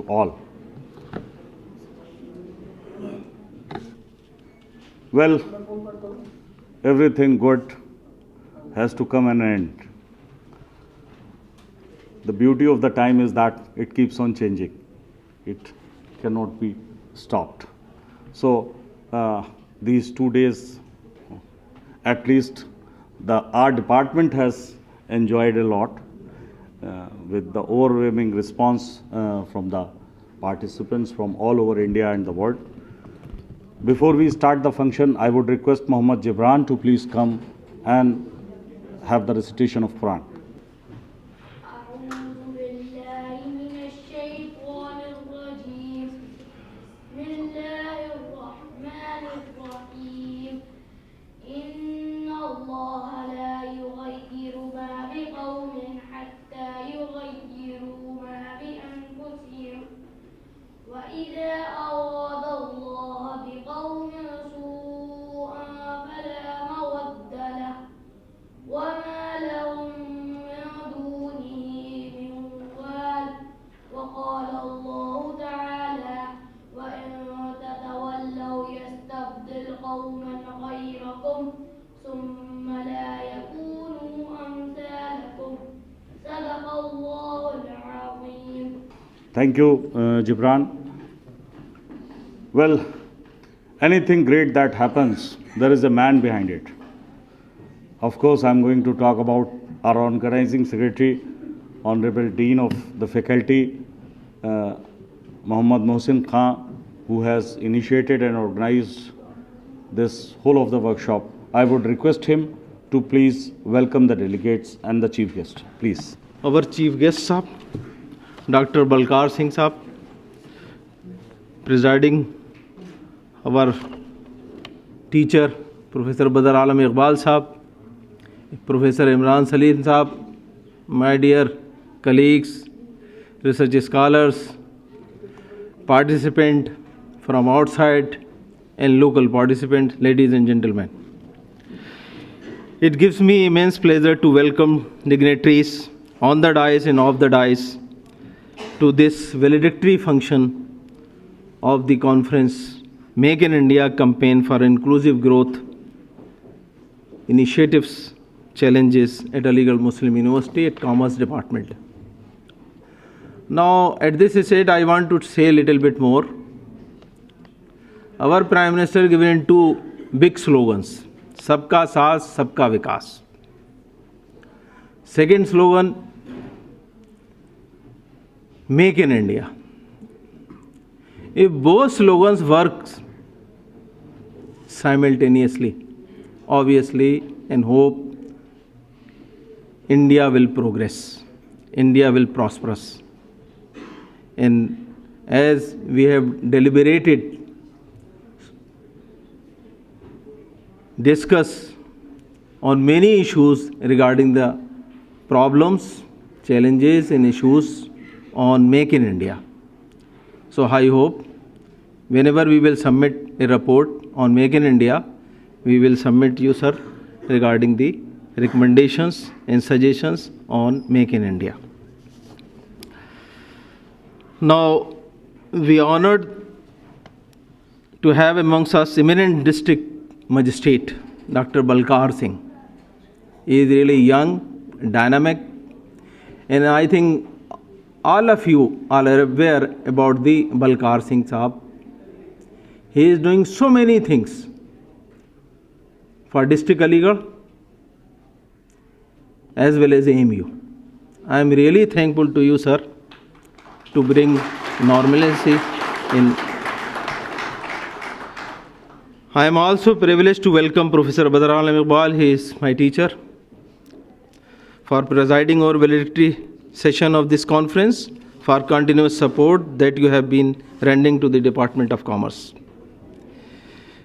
all. Well, everything good has to come an end. The beauty of the time is that it keeps on changing. It cannot be stopped. So these 2 days, at least our department has enjoyed a lot with the overwhelming response from the participants from all over India and the world. Before we start the function, I would request Mohammad Gibran to please come and have the recitation of Quran. Thank you, Gibran. Well, anything great that happens, there is a man behind it. Of course, I'm going to talk about our organizing secretary, Honorable Dean of the Faculty, Muhammad Mohsin Khan, who has initiated and organized this whole of the workshop. I would request him to please welcome the delegates and the chief guest. Please. Our chief guest, sir, Dr. Balkar Singh Saab, presiding our teacher, Professor Badr Alam Iqbal Saab, Professor Imran Salim Saab, my dear colleagues, research scholars, participants from outside and local participants, ladies and gentlemen. It gives me immense pleasure to welcome dignitaries on the dais and off the dais to this valedictory function of the conference Make in India Campaign for Inclusive Growth Initiatives Challenges at Aligarh Muslim University at Commerce Department. Now, at this stage, I want to say a little bit more. Our Prime Minister given two big slogans, Sabka Saath, Sabka Vikas. Second slogan, Make in India. If both slogans work simultaneously, obviously, and hope, India will progress, India will prosper. And as we have deliberated, discussed on many issues regarding the problems, challenges and issues on Make in India. So I hope whenever we will submit a report on Make in India, we will submit you, sir, regarding the recommendations and suggestions on Make in India. Now, we are honored to have amongst us eminent district magistrate, Dr. Balkar Singh. He is really young, dynamic, and I think all of you are aware about the Balkar Singh Saab. He is doing so many things for District Aligarh as well as AMU. I am really thankful to you, sir, to bring normalcy in. I am also privileged to welcome Professor Badr Alam Iqbal. He is my teacher, for presiding over valedictory session of this conference, for continuous support that you have been rendering to the Department of Commerce.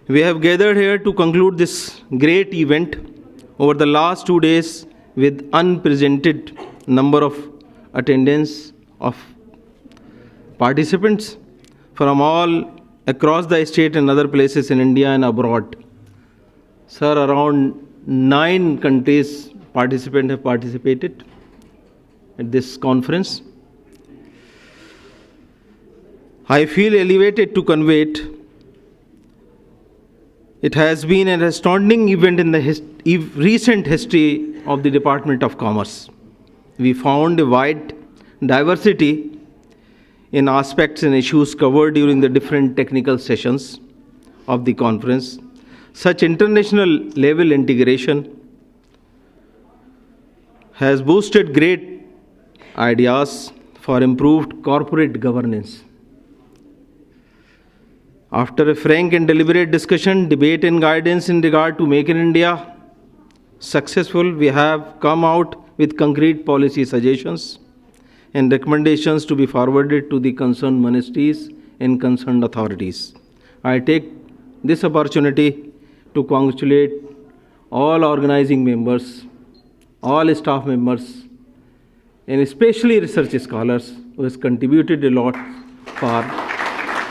We have gathered here to conclude this great event over the last 2 days with unprecedented number of attendance of participants from all across the state and other places in India and abroad. Sir, around 9 countries participants have participated at this conference. I feel elevated to convey it. It has been an astounding event in the recent history of the Department of Commerce. We found a wide diversity in aspects and issues covered during the different technical sessions of the conference. Such international level integration has boosted great ideas for improved corporate governance. After a frank and deliberate discussion, debate, and guidance in regard to Make in India successful, we have come out with concrete policy suggestions and recommendations to be forwarded to the concerned ministries and concerned authorities. I take this opportunity to congratulate all organizing members, all staff members, and especially research scholars who has contributed a lot for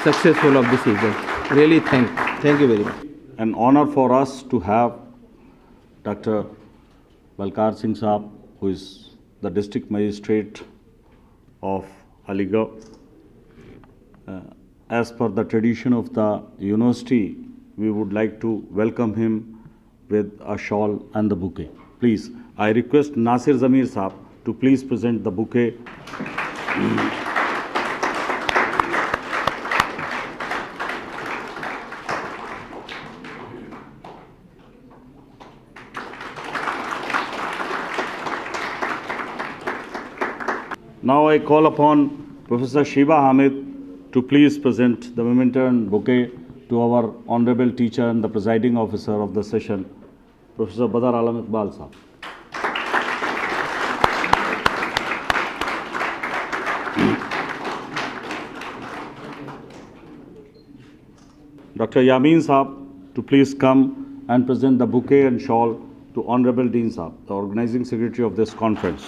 successful of this event. Really thank you very much. An honor for us to have Dr. Balkar Singh Saab, who is the District Magistrate of Aligarh. As per the tradition of the university, we would like to welcome him with a shawl and the bouquet. Please, I request Nasir Zamir Saab to please present the bouquet. Now I call upon Professor Shiba Hamid to please present the memento and bouquet to our honorable teacher and the presiding officer of the session, Professor Badar Alam Iqbal Sahab. Dr. Yamin Sahab to please come and present the bouquet and shawl to Honorable Dean Sahab, the organizing secretary of this conference.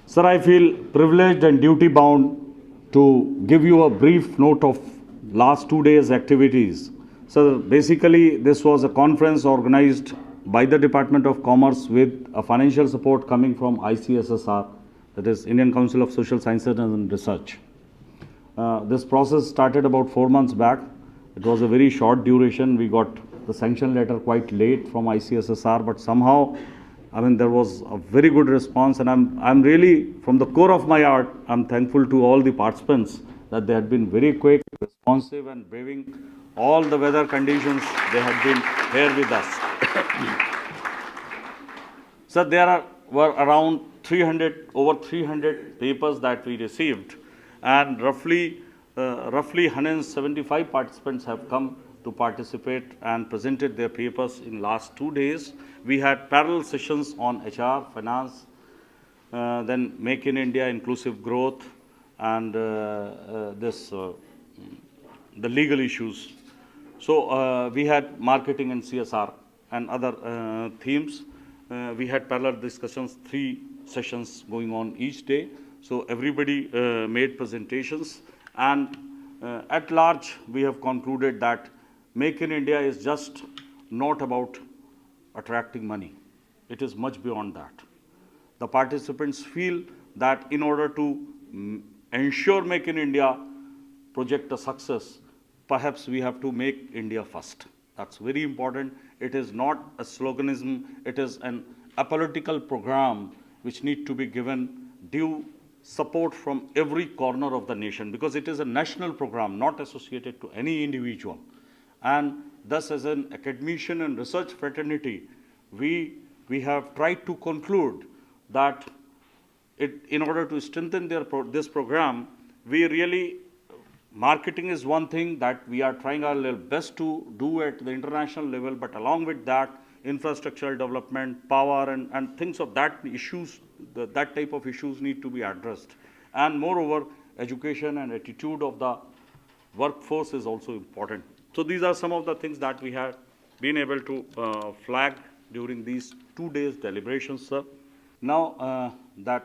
Sir, I feel privileged and duty-bound to give you a brief note of last 2 days' activities. So basically, this was a conference organized by the Department of Commerce with a financial support coming from ICSSR, that is Indian Council of Social Sciences and Research. This process started about 4 months back. It was a very short duration. We got the sanction letter quite late from ICSSR, but somehow, there was a very good response, and I'm really, from the core of my heart, I'm thankful to all the participants that they had been very quick, responsive, and braving all the weather conditions. They had been here with us. So there were around over 300 papers that we received, and roughly 175 participants have come to participate and presented their papers in last 2 days. We had parallel sessions on HR, finance, then Make in India, inclusive growth, and the legal issues. So we had marketing and CSR and other themes. We had parallel discussions, 3 sessions going on each day. So everybody made presentations, and at large we have concluded that Make in India is just not about attracting money. It is much beyond that. The participants feel that in order to ensure Make in India project a success, perhaps we have to make India first. That's very important. It is not a sloganism. It is an apolitical program which need to be given due support from every corner of the nation, because it is a national program, not associated to any individual. And thus, as an academician and research fraternity, we have tried to conclude that in order to strengthen this program, marketing is one thing that we are trying our level best to do at the international level, but along with that, infrastructural development, power, and things of that issues, that type of issues need to be addressed. And moreover, education and attitude of the workforce is also important. So these are some of the things that we have been able to flag during these 2 days deliberations, sir. Now that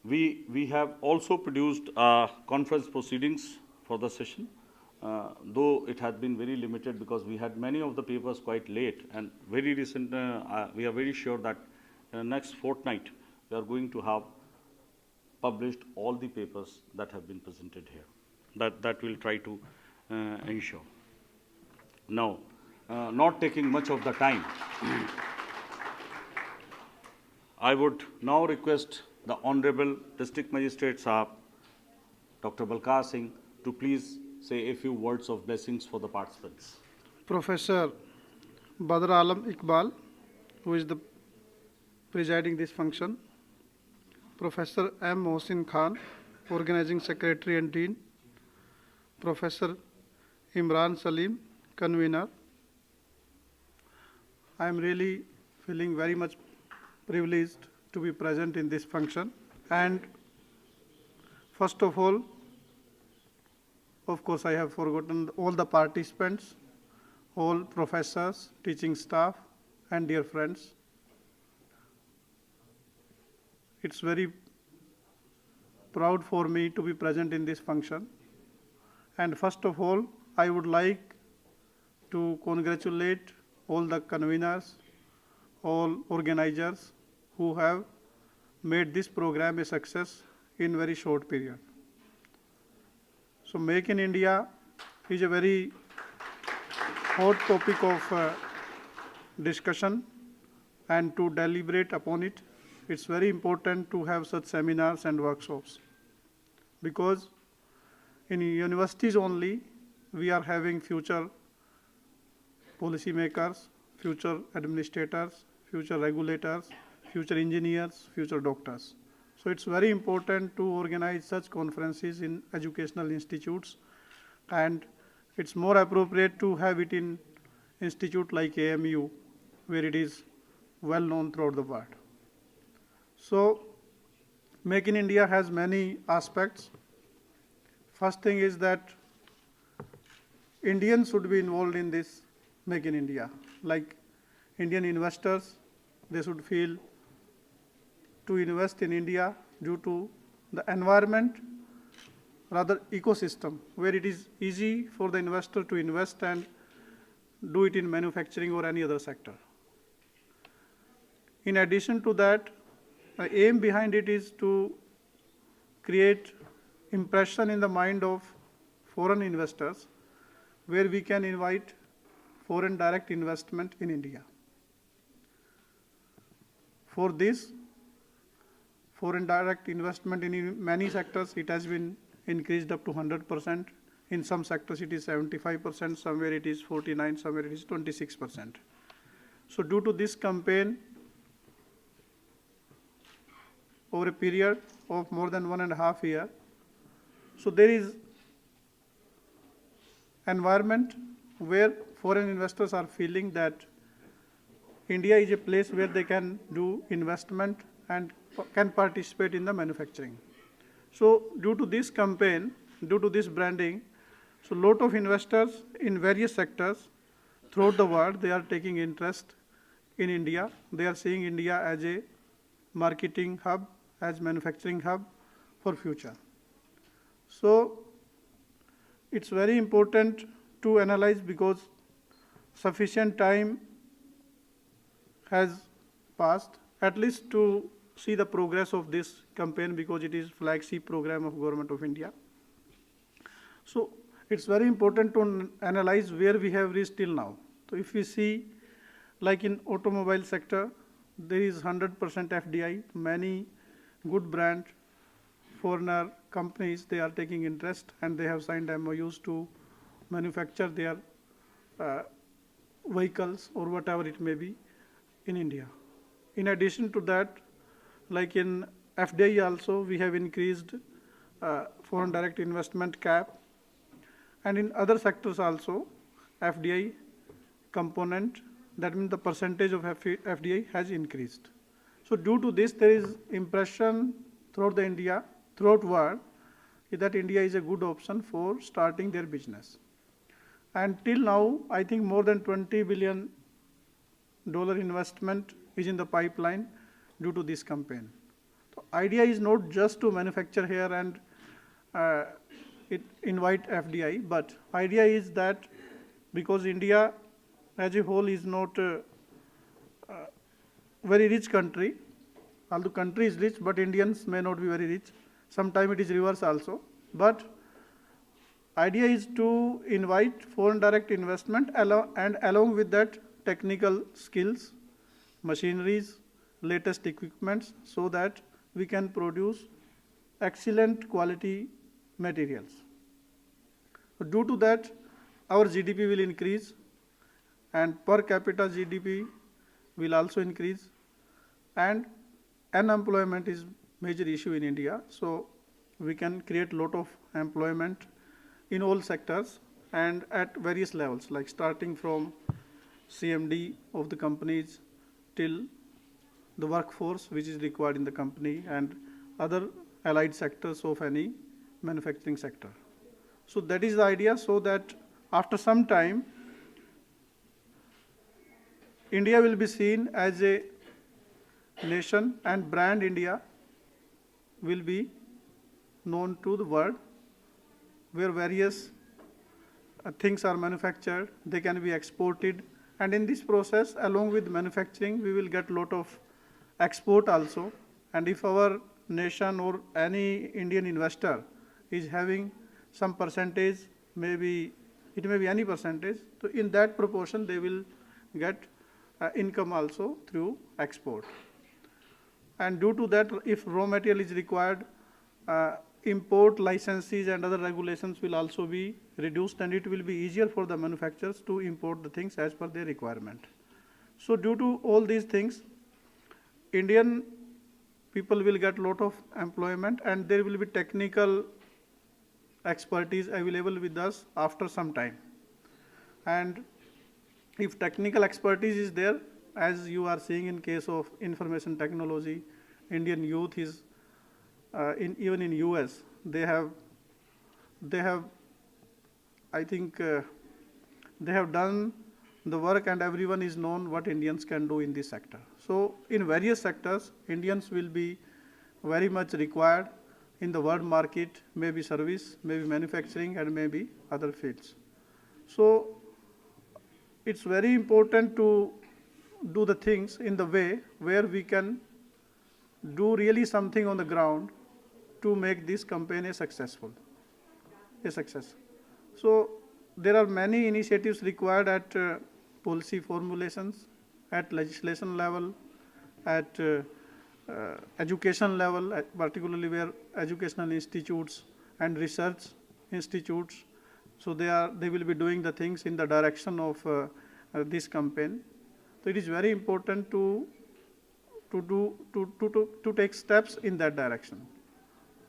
we have also produced conference proceedings for the session. though it has been very limited because we had many of the papers quite late, and very recent, we are very sure that next fortnight we are going to have published all the papers that have been presented here. That will try to ensure. Now, not taking much of the time, I would now request the Honorable District Magistrate Sahab, Dr. Balkar Singh, to please say a few words of blessings for the participants. Professor Badr Alam Iqbal, who is the presiding this function, Professor M. Mohsin Khan, Organizing Secretary and Dean, Professor Imran Salim, Convener. I am really feeling very much privileged to be present in this function. And first of all, of course, I have forgotten all the participants, all professors, teaching staff, and dear friends. It's very proud for me to be present in this function. And first of all, I would like to congratulate all the conveners, all organizers who have made this program a success in very short period. So Make in India is a very hot topic of discussion, and to deliberate upon it, it's very important to have such seminars and workshops, because in universities only we are having future policy makers, future administrators, future regulators, future engineers, future doctors. So it's very important to organize such conferences in educational institutes, and it's more appropriate to have it in institute like AMU, where it is well known throughout the world. So Make in India has many aspects. First thing is that Indians should be involved in this Make in India. Like Indian investors, they should feel to invest in India due to the environment, rather ecosystem, where it is easy for the investor to invest and do it in manufacturing or any other sector. In addition to that, the aim behind it is to create impression in the mind of foreign investors, where we can invite foreign direct investment in India. For this, foreign direct investment in many sectors, it has been increased up to 100%. In some sectors it is 75%, somewhere it is 49%, somewhere it is 26%. So due to this campaign, over a period of more than 1.5 years, so there is environment where foreign investors are feeling that India is a place where they can do investment and can participate in the manufacturing. So due to this campaign, due to this branding, so lot of investors in various sectors throughout the world, they are taking interest in India. They are seeing India as a marketing hub, as manufacturing hub for future. So it's very important to analyze, because sufficient time has passed, at least to see the progress of this campaign, because it is flagship program of Government of India. So it's very important to analyze where we have reached till now. So if we see, like in automobile sector, there is 100% FDI, many good brand, foreigner companies, they are taking interest and they have signed MOUs to manufacture their vehicles or whatever it may be in India. In addition to that, like in FDI also, we have increased foreign direct investment cap, and in other sectors also, FDI component, that means the percentage of FDI has increased. So due to this, there is impression throughout the India, throughout world, that India is a good option for starting their business. And till now, I think more than $20 billion investment is in the pipeline due to this campaign. So idea is not just to manufacture here and invite FDI, but idea is that because India as a whole is not very rich country, although country is rich, but Indians may not be very rich. Sometimes it is reverse also. But idea is to invite foreign direct investment and along with that technical skills, machineries, latest equipments, so that we can produce excellent quality materials. Due to that, our GDP will increase and per capita GDP will also increase, and unemployment is major issue in India. So we can create lot of employment in all sectors and at various levels, like starting from CMD of the companies till the workforce which is required in the company and other allied sectors of any manufacturing sector. So that is the idea, so that after some time India will be seen as a nation and brand India will be known to the world, where various things are manufactured, they can be exported, and in this process along with manufacturing we will get lot of export also. And if our nation or any Indian investor is having some percentage, maybe it may be any percentage, so in that proportion they will get income also through export. And due to that, if raw material is required, import licenses and other regulations will also be reduced, and it will be easier for the manufacturers to import the things as per their requirement. So due to all these things, Indian people will get lot of employment and there will be technical expertise available with us after some time. And if technical expertise is there, as you are seeing in case of information technology, Indian youth is even in US, they have I think they have done the work and everyone is known what Indians can do in this sector. So in various sectors, Indians will be very much required in the world market, maybe service, maybe manufacturing, and maybe other fields. So it's very important to do the things in the way where we can do really something on the ground to make this campaign a success. So there are many initiatives required at policy formulations, at legislation level, at education level, particularly where educational institutes and research institutes, so they will be doing the things in the direction of this campaign. So it is very important to take steps in that direction.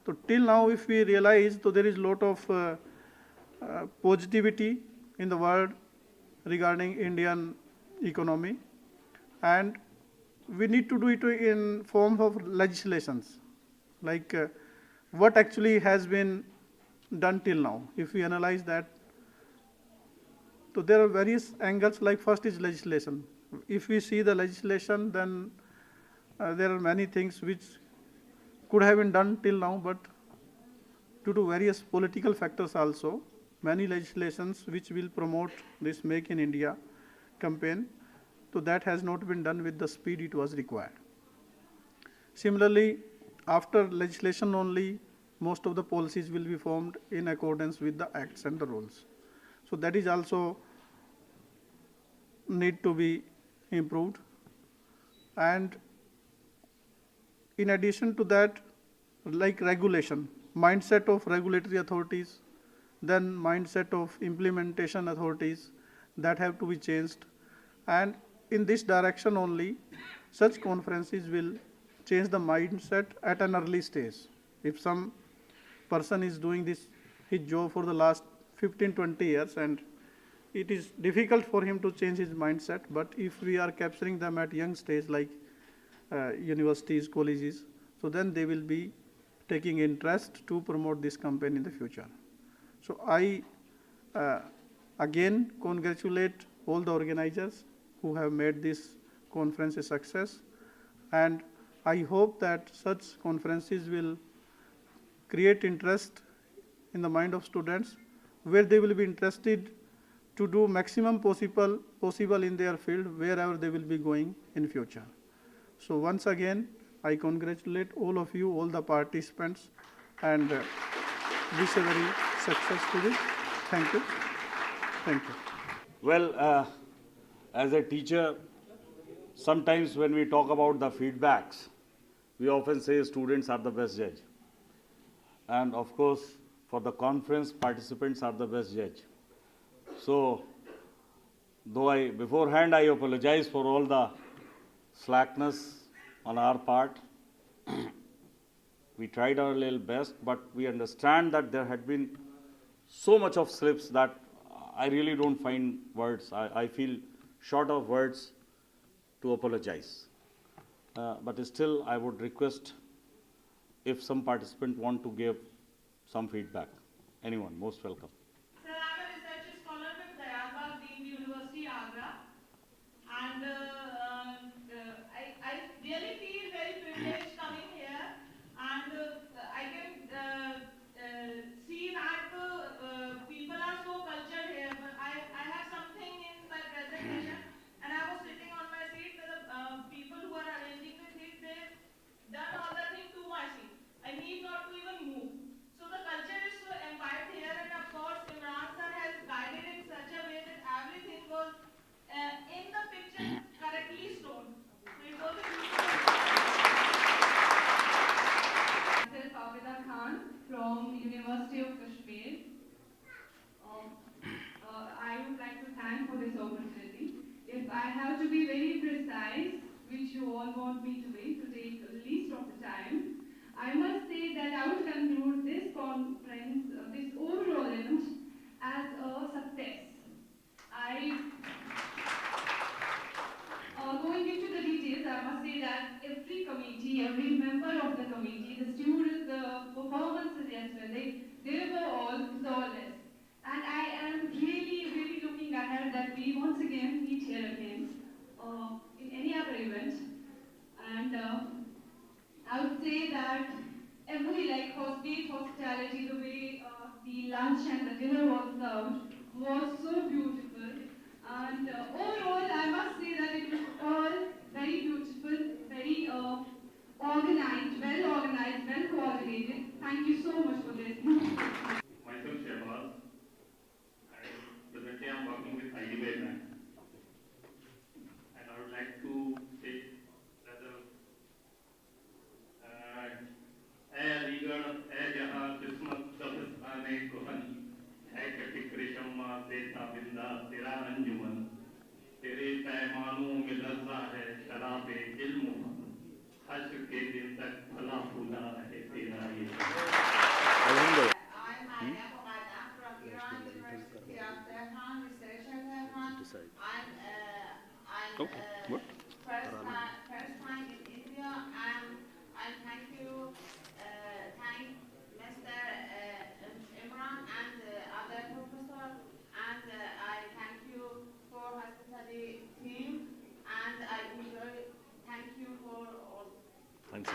So till now, if we realize, so there is a lot of positivity in the world regarding Indian economy, and we need to do it in form of legislations, like what actually has been done till now. If we analyze that, so there are various angles, like first is legislation. If we see the legislation, then there are many things which could have been done till now, but due to various political factors also, many legislations which will promote this Make in India campaign, so that has not been done with the speed it was required. Similarly, after legislation only, most of the policies will be formed in accordance with the acts and the rules. So that is also need to be improved. And in addition to that, like regulation, mindset of regulatory authorities, then mindset of implementation authorities, that have to be changed. And in this direction only, such conferences will change the mindset at an early stage. If some person is doing his job for the last 15-20 years, and it is difficult for him to change his mindset, but if we are capturing them at young stage, like universities, colleges, so then they will be taking interest to promote this campaign in the future. So I again congratulate all the organizers who have made this conference a success, and I hope that such conferences will create interest in the mind of students, where they will be interested to do maximum possible in their field wherever they will be going in future. So once again, I congratulate all of you, all the participants, and wish a very successful. Thank you. Thank you. Well, as a teacher, sometimes when we talk about the feedbacks, we often say students are the best judge. And of course, for the conference, participants are the best judge. So, though beforehand I apologize for all the slackness on our part. We tried our little best, but we understand that there had been so much of slips that I really don't find words. I feel short of words to apologize. But still, I would request if some participant want to give some feedback. Anyone, most welcome. Sir, I'm a research scholar with Dayal Deemed University, Agra, and I really feel very privileged coming here, and I can see that people are so cultured here. But I have something in my presentation, and I was sitting on my seat. The people who are arranging the seat, they've done all the thing to my seat. I need not to even move. So the culture is so imbibed here, and of course, Imran sir has guided in such a way that everything was in the picture correctly shown. So it was a beautiful. Myself, Abida Khan from University of Kashmir. I would like to thank for this opportunity. If I have to be very precise, which you all want me to be, to take the least of the time, I must say that I would conclude this conference, this overall event, as a success. Going into the details, I must say that every committee, every member of the committee, the students, the performances yesterday, they were all flawless. And I am really, really looking ahead that we once again meet here again in any other event. And I would say that every hospitality, the way the lunch and the dinner was served was so beautiful. And overall, I must say that it was all very beautiful, very organized, well coordinated. Thank you so much for this. Myself, Shehbaz. Presently, I am working with IDBI Bank. And I would like to say that जहाँ किस्मत दबस्ताने Kohn है कटिक रेशम्मा देता बिंदा तेरा अंजुमन तेरे पैमानों में लज्जा है शराबे इल्म हश्र के दिन तक फला फूला है तेरा ये I'm Maria Bogada from Iran University of Tehran, research at Tehran. I'm first time in India, and I thank Mr. Imran and other professor, and I thank you for hospitality team, and I enjoy. Thank you for all. Thanks.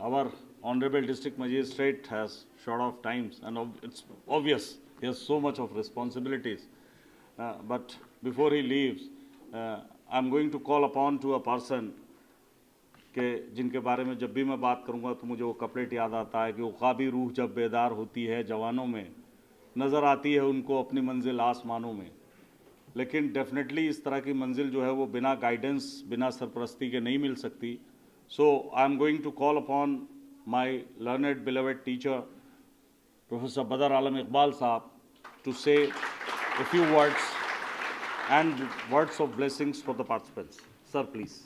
Our Honorable District Magistrate has short of times, and it's obvious he has so much of responsibilities. But before he leaves, I'm going to call upon to a person कि जिनके बारे में जब भी मैं बात करूंगा तो मुझे वो कपलेट याद आता है कि उक़ाबी रूह जब बेदार होती है जवानों में नज़र आती है उनको अपनी मंजिल आसमानों में, लेकिन डेफिनेटली इस तरह की मंजिल जो है वो बिना गाइडेंस, बिना सरपरस्ती के नहीं मिल सकती. So I am going to call upon my learned beloved teacher professor Badar Alam Iqbal साहब टू से a few words and words of blessings for the participants. Sir, please.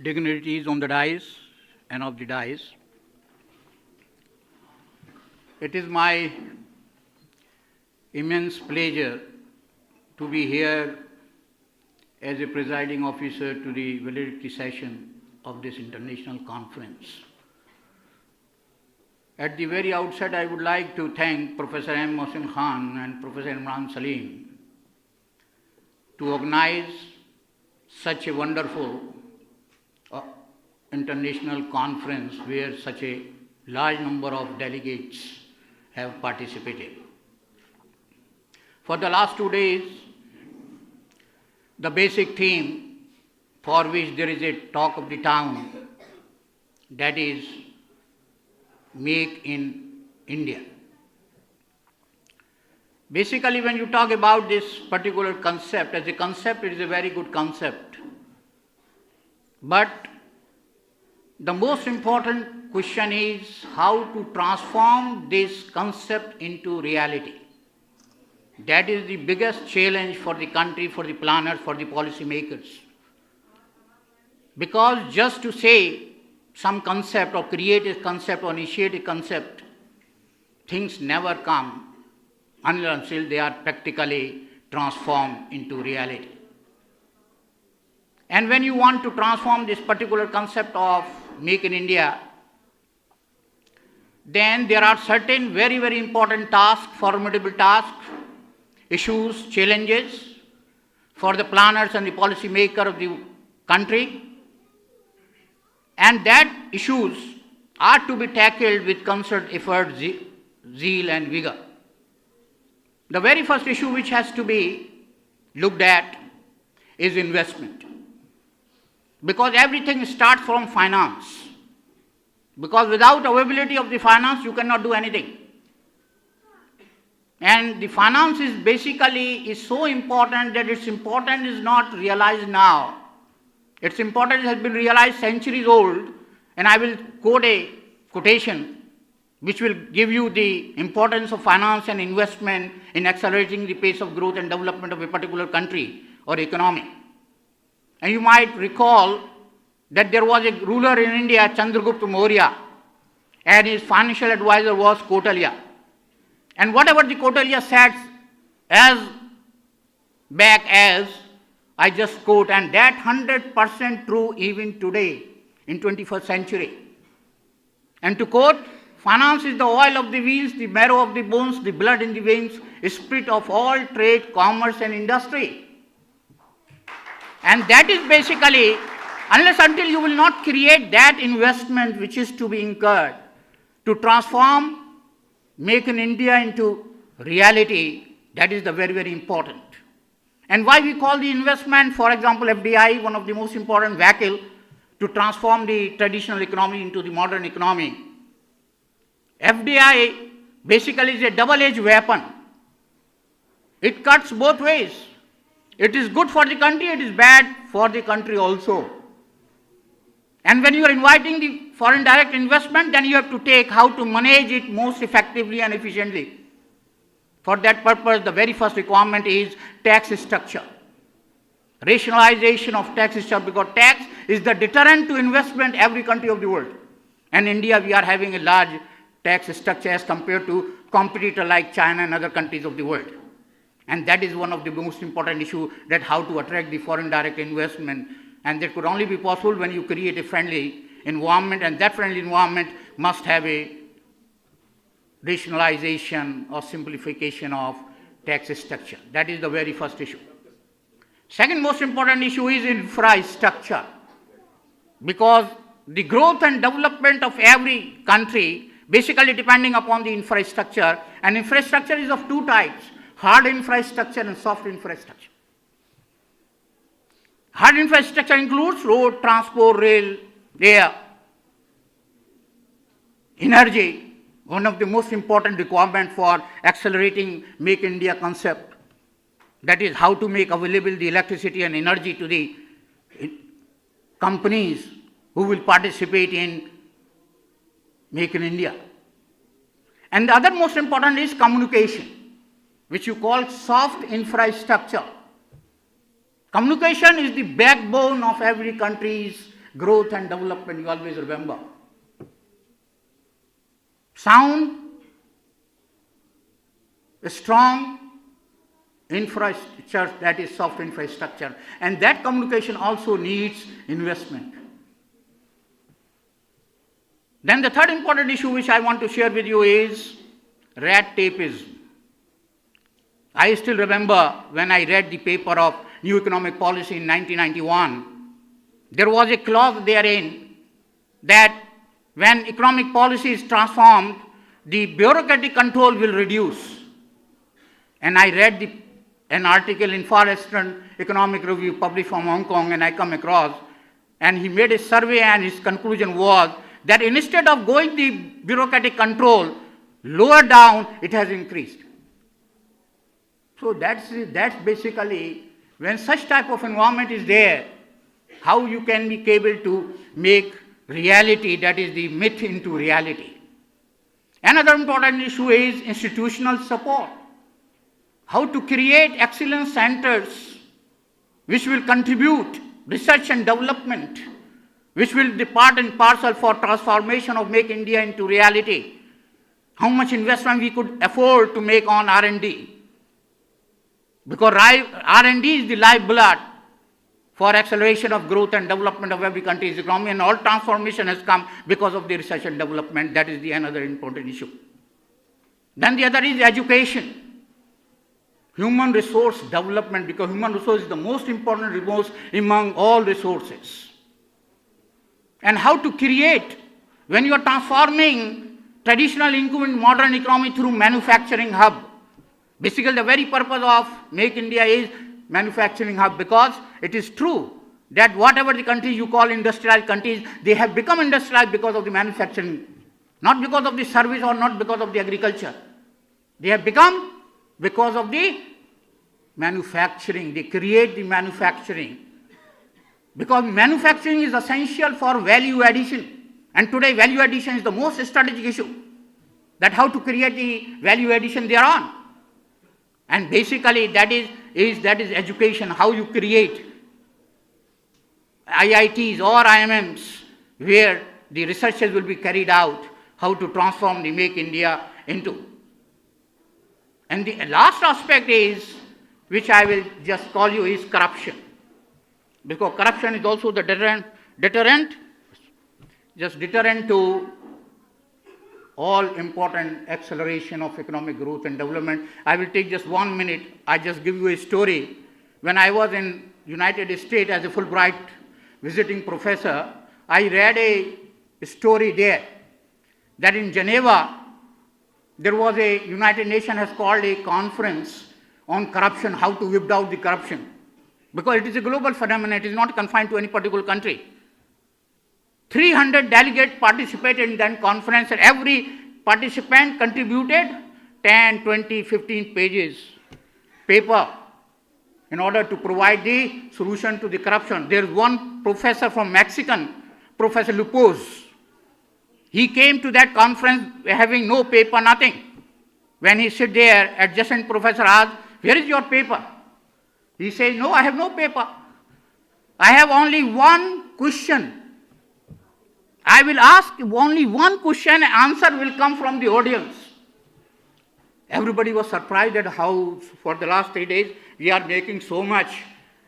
Dignitaries on the dais and of the dais. It is my immense pleasure to be here as a presiding officer to the validity session of this international conference. At the very outset, I would like to thank Professor M. Mohsin Khan and Professor Imran Salim to organize such a wonderful international conference where such a large number of delegates have participated. For the last 2 days, the basic theme for which there is a talk of the town, that is Make in India. Basically, when you talk about this particular concept, as a concept, it is a very good concept. But the most important question is how to transform this concept into reality. That is the biggest challenge for the country, for the planners, for the policy makers. Because just to say some concept or create a concept or initiate a concept, things never come until they are practically transformed into reality. And when you want to transform this particular concept of Make in India, then there are certain very, very important tasks, formidable tasks, issues, challenges for the planners and the policy maker of the country. And that issues are to be tackled with concerted effort, zeal and vigor. The very first issue which has to be looked at is investment. Because everything starts from finance. Because without availability of the finance, you cannot do anything. And the finance is basically so important that its importance is not realized now. Its importance has been realized centuries old, and I will quote a quotation which will give you the importance of finance and investment in accelerating the pace of growth and development of a particular country or economy. And you might recall that there was a ruler in India, Chandragupta Maurya, and his financial advisor was Kautilya. And whatever the Kautilya said as back as I just quote, and that 100% true even today in 21st century. And to quote, finance is the oil of the wheels, the marrow of the bones, the blood in the veins, spirit of all trade, commerce and industry. And that is basically, unless until you will not create that investment which is to be incurred to transform, Make in India into reality, that is the very, very important. And why we call the investment, for example, FDI, one of the most important vehicle to transform the traditional economy into the modern economy. FDI basically is a double-edged weapon. It cuts both ways. It is good for the country, it is bad for the country also. And when you are inviting the foreign direct investment, then you have to take how to manage it most effectively and efficiently. For that purpose, the very first requirement is tax structure. Rationalization of tax structure, because tax is the deterrent to investment every country of the world. And India, we are having a large tax structure as compared to competitor like China and other countries of the world. And that is one of the most important issues, that how to attract the foreign direct investment. And that could only be possible when you create a friendly environment, and that friendly environment must have a rationalization or simplification of tax structure. That is the very first issue. Second most important issue is infrastructure. Because the growth and development of every country basically depending upon the infrastructure, and infrastructure is of two types, hard infrastructure and soft infrastructure. Hard infrastructure includes road, transport, rail, air, energy. One of the most important requirements for accelerating Make India concept, that is how to make available the electricity and energy to the companies who will participate in Make in India. And the other most important is communication, which you call soft infrastructure. Communication is the backbone of every country's growth and development, you always remember. Sound, strong infrastructure, that is soft infrastructure. And that communication also needs investment. Then the third important issue which I want to share with you is red tapeism. I still remember when I read the paper of New Economic Policy in 1991, there was a clause therein that when economic policy is transformed, the bureaucratic control will reduce. And I read an article in Far Eastern Economic Review published from Hong Kong, and I come across, and he made a survey, and his conclusion was that instead of going the bureaucratic control lower down, it has increased. So that's basically, when such type of environment is there, how you can be able to make reality, that is the myth, into reality. Another important issue is institutional support. How to create excellence centers which will contribute research and development, which will be part and parcel for transformation of Make India into reality. How much investment we could afford to make on R&D. Because R&D is the lifeblood for acceleration of growth and development of every country's economy, and all transformation has come because of the research and development. That is the another important issue. Then the other is education. Human resource development, because human resource is the most important resource among all resources. And how to create, when you are transforming traditional income in modern economy through manufacturing hub. Basically, the very purpose of Make India is manufacturing hub, because it is true that whatever the countries you call industrialized countries, they have become industrialized because of the manufacturing, not because of the service or not because of the agriculture. They have become because of the manufacturing. They create the manufacturing. Because manufacturing is essential for value addition. And today value addition is the most strategic issue. That how to create the value addition thereon. And basically that is education, how you create IITs or IMMs where the researches will be carried out, how to transform the Make India into. And the last aspect is, which I will just call you, is corruption. Because corruption is also the deterrent to all important acceleration of economic growth and development. I will take just 1 minute. I just give you a story. When I was in United States as a Fulbright visiting professor, I read a story there that in Geneva, there was a United Nations has called a conference on corruption, how to whip out the corruption. Because it is a global phenomenon, it is not confined to any particular country. 300 delegates participated in that conference, and every participant contributed 10, 20, 15 pages paper in order to provide the solution to the corruption. There is one professor from Mexican, Professor Lupos. He came to that conference having no paper, nothing. When he sit there, adjacent professor asked, "Where is your paper?" He says, "No, I have no paper. I have only one question. I will ask only one question, and answer will come from the audience." Everybody was surprised at how for the last 3 days we are making so much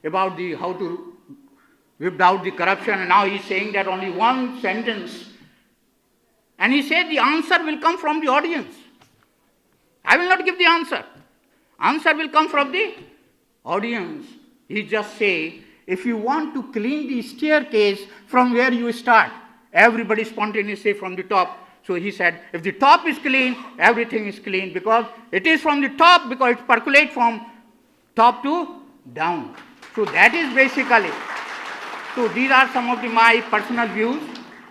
about how to whip out the corruption, and now he is saying that only one sentence. And he said the answer will come from the audience. I will not give the answer. Answer will come from the audience. He just say, if you want to clean the staircase from where you start, everybody spontaneously from the top. So he said, if the top is clean, everything is clean, because it is from the top, because it percolates from top to down. So that is basically. So these are some of my personal views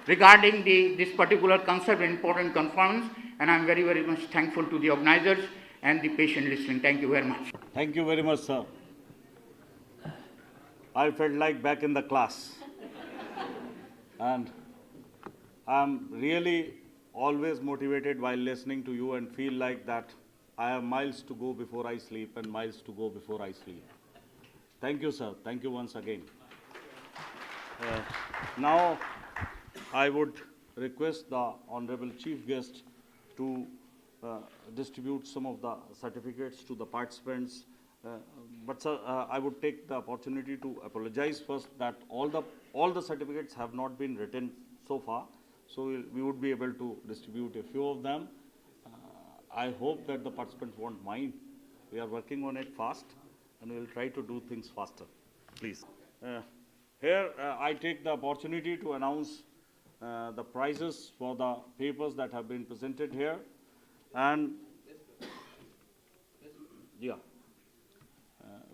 regarding this particular concept, important conference, and I am very, very much thankful to the organizers and the patient listening. Thank you very much. Thank you very much, sir. I felt like back in the class. And I'm really always motivated while listening to you and feel like that I have miles to go before I sleep and miles to go before I sleep. Thank you, sir. Thank you once again. Now, I would request the Honorable Chief Guest to distribute some of the certificates to the participants. But sir, I would take the opportunity to apologize first that all the certificates have not been written so far. So we would be able to distribute a few of them. I hope that the participants won't mind. We are working on it fast, and we will try to do things faster. Please. Here, I take the opportunity to announce the prizes for the papers that have been presented here. And yeah,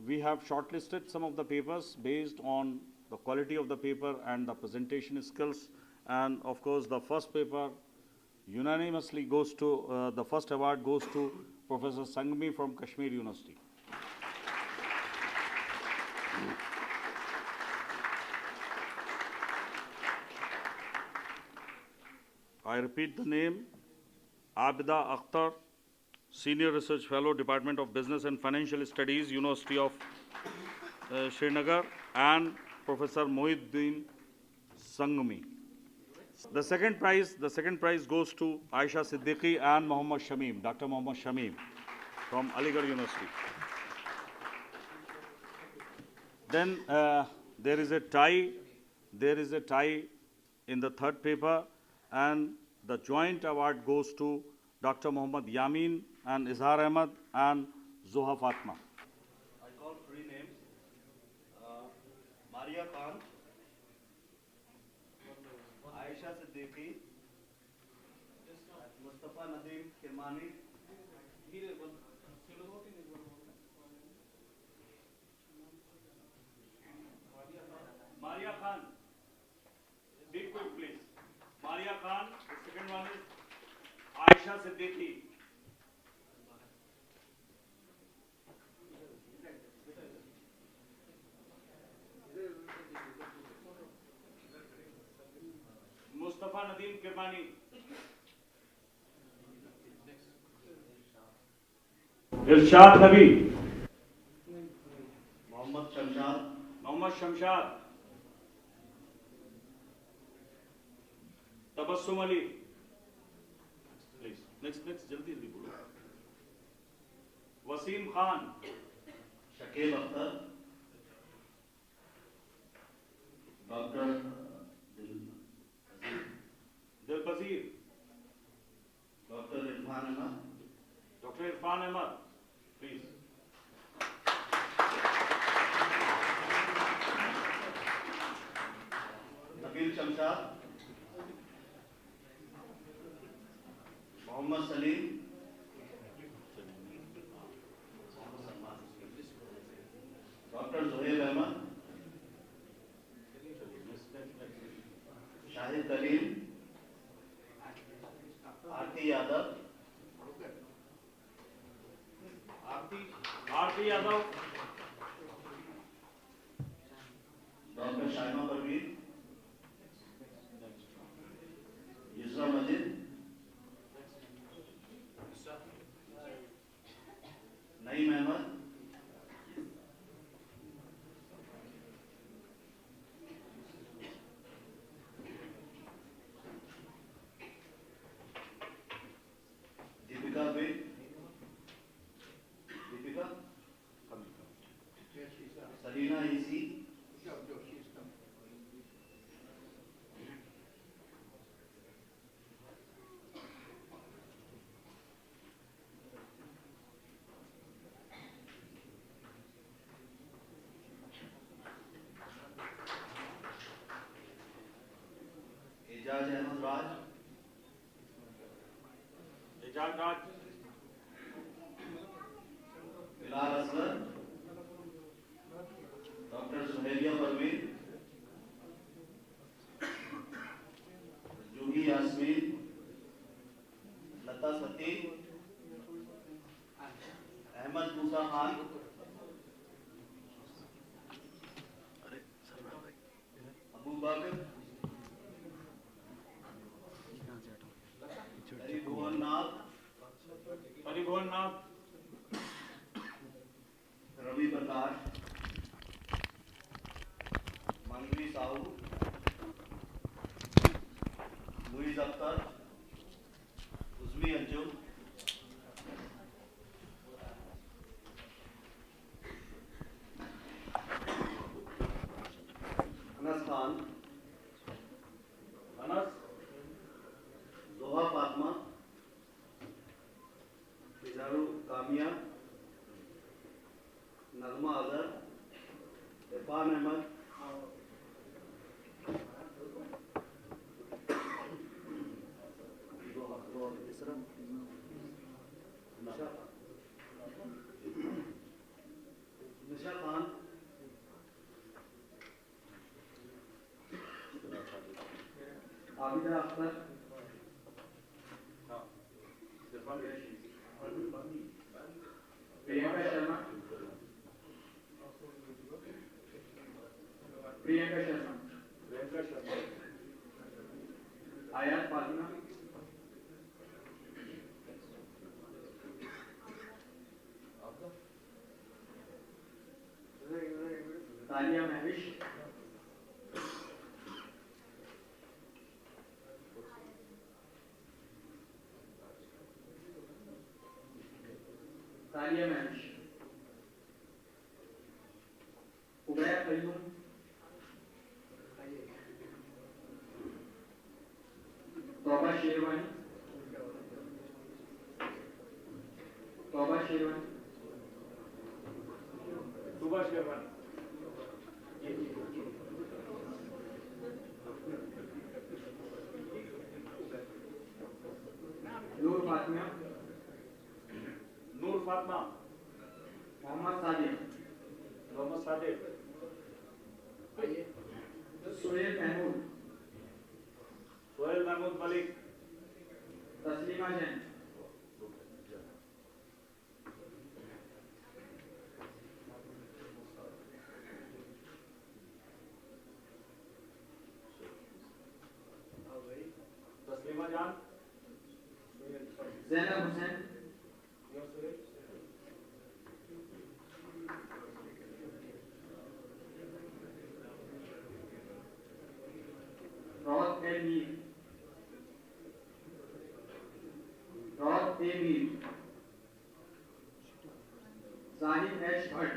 we have shortlisted some of the papers based on the quality of the paper and the presentation skills. And of course, the first paper unanimously goes to, the first award goes to Professor Sanghmi from Kashmir University. I repeat the name, Abida Akhtar, Senior Research Fellow, Department of Business and Financial Studies, University of Srinagar, and Professor Mohiuddin Sanghmi. The second prize goes to Aisha Siddiqui and Mohammad Shamim, Dr. Mohammad Shamim from Aligarh University. Then there is a tie in the third paper, and the joint award goes to Dr. Muhammad Yamin and Izhar Ahmad and Zoha Fatma. I call three names. Maria Khan, Aisha Siddiqui, Mustafa Nadeem Kirmani, Maria Khan. Be quick, please. Maria Khan. The second one is Aisha Siddiqui. Mustafa Nadeem Kirmani. Irshad Nabi. Mohammad Shamshad. Tabassum Ali. Please. Next, jaldi bolo. Wasim Khan. Shakil Akhtar. Dr. Dilbazir. Dr. Irfan Ahmad. Dr. Irfan Ahmad. Please. Nabil Shamshad. Mohammad Salim. Dr. Zuhair Ahmad. Shahid Kaleem. Aarti Yadav. Aarti Yadav. Dr. Shaima Parveen. Yusra Majid. Naeem Ahmad. Deepika Bey. Deepika. Sarina E.C. Ejaz Ahmad Raj. Ejaz Raj. Bilal Asghar. Dr. Suhailia Parveen. Juhi Yasmin. Lata Sati. Ahmad Musa Khan. Abu Bakr. Paribhuvan Nath. Ravi Prakash. Manvi Sahu. Muiz Akhtar. Uzmi Anjum. Anas Khan. Anas. Irfan Ahmad, निशा खान, आबिदा अख्तर, प्रियंका शर्मा, आयात फातिमा, तानिया महविश, तानिया महविश, उबैया कयूम, तौबा शेरवानी, नूर Fatima, Mohammad Sadiq, Sohail Mahmood Malik, Taslima Jain, Zainab Hussain, Raud A Mir, Sahib H Bhat,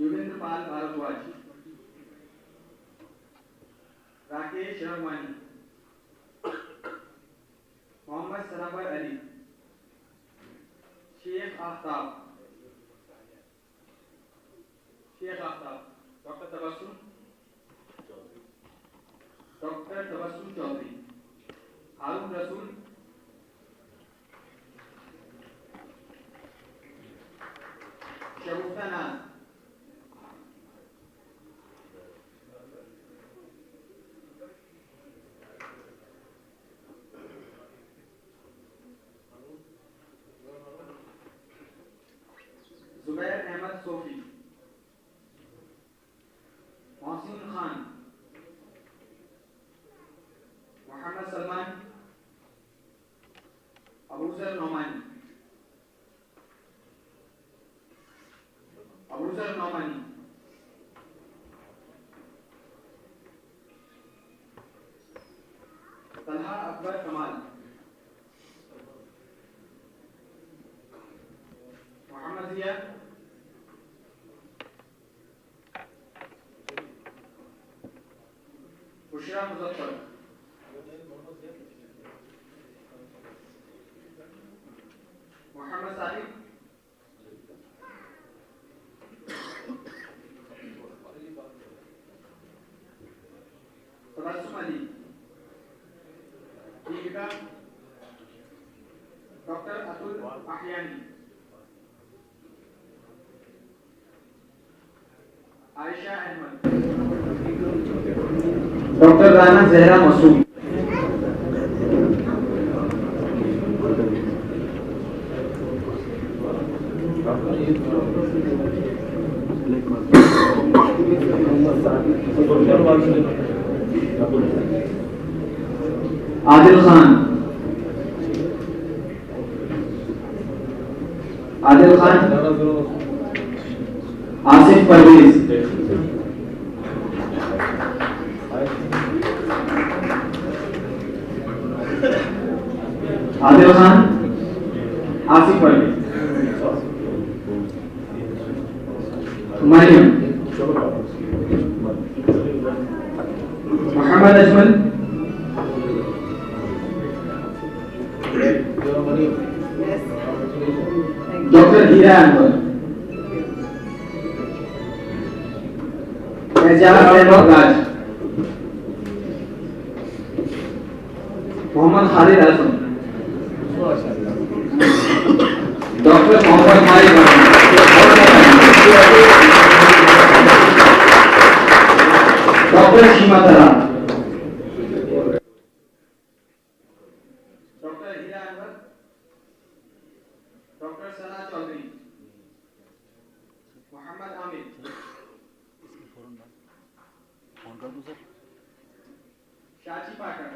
Yogendra Pal Bhardwaj, Rakesh Rangwani, Mohammad Sarwar Ali, Sheikh Aftab, doctor Tabassum Chaudhary, Haroon Rasool, Shagufta Naaz, Zubair Ahmad Sofi, Mohsin Khan, Mohammad Salman, Abuzar Nomani, Talha Akbar Kamal, Mohammad Zia, Bushra Muzaffar, Mohammad Sahib, Tabassum Ali, Deepika, doctor Atul Ahiyani, Ayesha Ahmad, doctor Rana Zehra Masood, Adil Khan, Asif Parvez, Adil Khan, Asif Parvez, Mariyam, Mohammad Ajmal, doctor Heera Anwar, Ejaz Ahmed Raj, Mohammad Khalid Hasan, doctor Mohammad Malik doctor Shima Tara, doctor Heera Ahmed, doctor Sana Chaudhary, Mohammad Aamir, Shachi Pathak,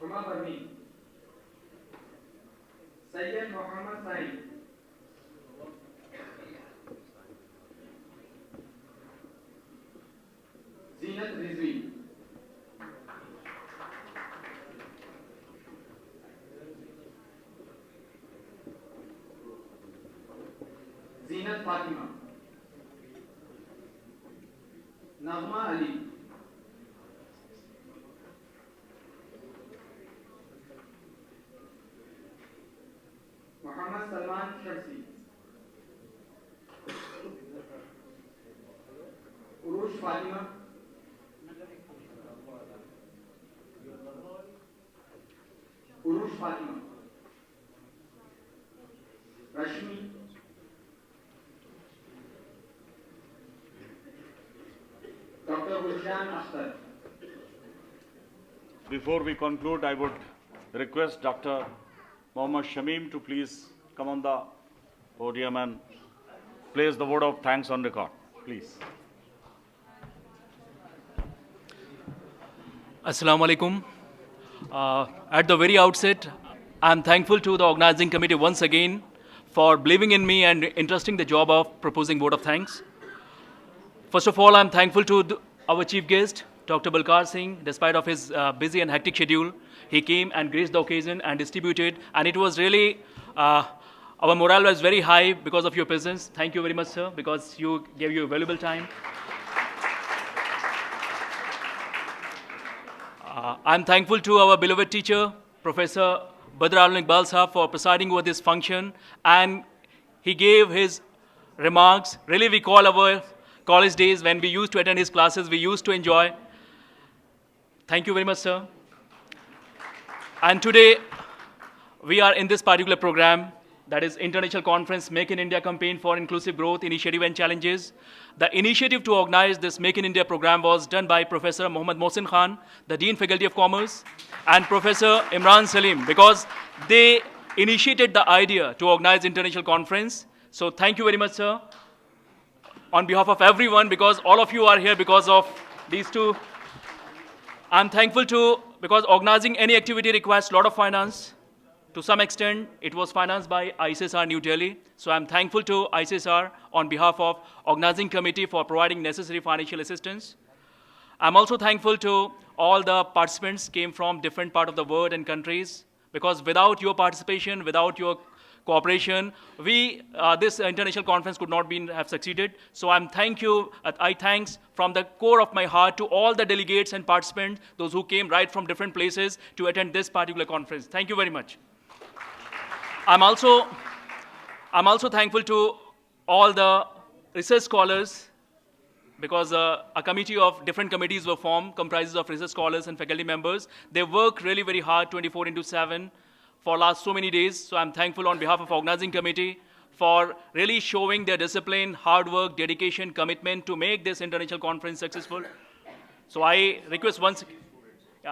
Huma Parveen, Syed Mohammad Saeed, Zeenat Rizvi, Zeenat Fatima, Nagma Ali, Mohammad Salman Sharsi, Urush Fatima, Urush Fatima, Rashmi, doctor Gulshan Akhtar. Before we conclude, I would request Dr. Mohammad Shamim to please come on the podium and place the word of thanks on record, please. Assalamu alaikum. At the very outset, I am thankful to the organizing committee once again for believing in me and entrusting the job of proposing vote of thanks. First of all, I am thankful to our chief guest, Dr. Balkar Singh. Despite of his busy and hectic schedule, he came and graced the occasion and distributed, and it was really, our morale was very high because of your presence. Thank you very much, sir, because you gave your valuable time. I'm thankful to our beloved teacher, Professor Badr Alam Iqbal Sahab, for presiding over this function, and he gave his remarks. Really, we call our college days when we used to attend his classes, we used to enjoy. Thank you very much, sir. And today, we are in this particular program, that is International Conference Make in India Campaign for Inclusive Growth, Initiative and Challenges. The initiative to organize this Make in India program was done by Professor Mohammad Mohsin Khan, the Dean Faculty of Commerce, and Professor Imran Salim, because they initiated the idea to organize international conference. So thank you very much, sir, on behalf of everyone, because all of you are here because of these two. I'm thankful to, because organizing any activity requires a lot of finance. To some extent, it was financed by ICSR New Delhi. So I'm thankful to ICSR on behalf of organizing committee for providing necessary financial assistance. I'm also thankful to all the participants came from different parts of the world and countries, because without your participation, without your cooperation, this international conference could not have succeeded. So I thanks from the core of my heart to all the delegates and participants, those who came right from different places to attend this particular conference. Thank you very much. I'm also thankful to all the research scholars, because a committee of different committees were formed, comprises of research scholars and faculty members. They work really very hard, 24/7, for last so many days. So I'm thankful on behalf of organizing committee for really showing their discipline, hard work, dedication, commitment to make this international conference successful. So I request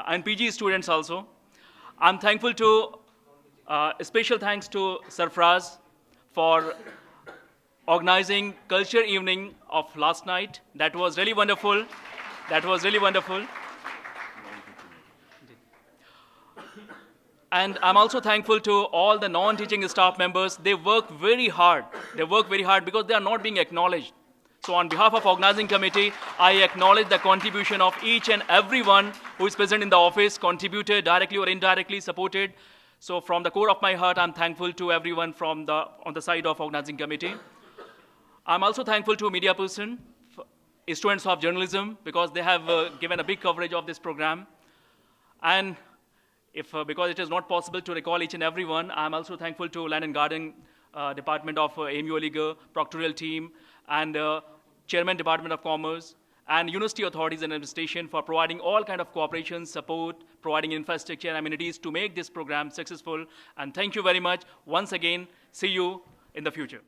and PG students also. I'm thankful to, special thanks to Sarfraz for organizing culture evening of last night. That was really wonderful. And I'm also thankful to all the non-teaching staff members. They work very hard. Because they are not being acknowledged. So on behalf of organizing committee, I acknowledge the contribution of each and everyone who is present in the office, contributed directly or indirectly, supported. So from the core of my heart, I'm thankful to everyone on the side of organizing committee. I'm also thankful to media person, students of journalism, because they have given a big coverage of this program. And because it is not possible to recall each and every one, I'm also thankful to Land and Garden Department of AMU Aligarh, Proctorial team, and Chairman Department of Commerce, and university authorities and administration for providing all kind of cooperation, support, providing infrastructure and amenities to make this program successful. And thank you very much. Once again, see you in the future.